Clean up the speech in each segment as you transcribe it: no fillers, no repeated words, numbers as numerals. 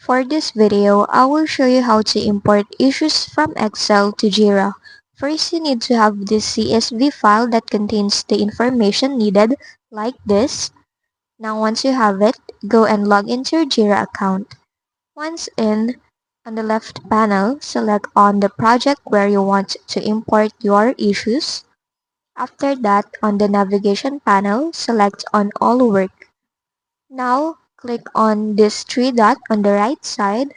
For this video, I will show you how to import issues from Excel to Jira. First, you need to have this CSV file that contains the information needed, like this. Now once you have it, go and log into your Jira account. Once in, on the left panel, select on the project where you want to import your issues. After that, on the navigation panel, select on all work. Now, click on this three dot on the right side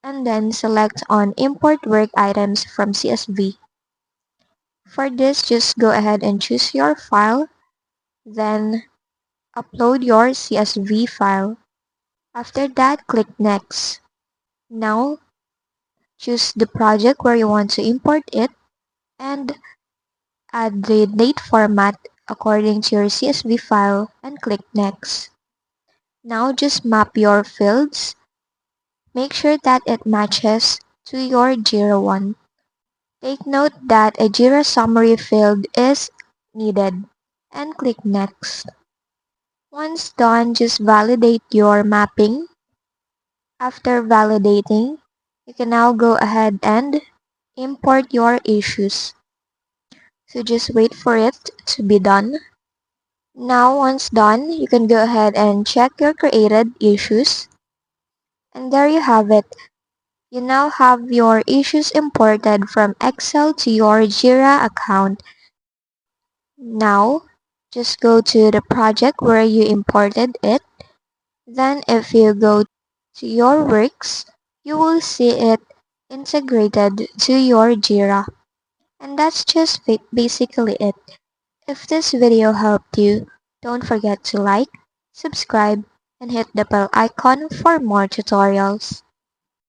and then select on import work items from CSV. For this, just go ahead and choose your file, then upload your CSV file. After that, click next. Now, choose the project where you want to import it and add the date format according to your CSV file and click next. Now just map your fields. Make sure that it matches to your Jira one. Take note that a Jira summary field is needed and click next. Once done, just validate your mapping. After validating, you can now go ahead and import your issues. So just wait for it to be done. Now once done, you can go ahead and check your created issues. And there you have it. You now have your issues imported from Excel to your Jira account. Now, just go to the project where you imported it. Then if you go to your works, you will see it integrated to your Jira. And that's just basically it. If this video helped you, don't forget to like, subscribe, and hit the bell icon for more tutorials.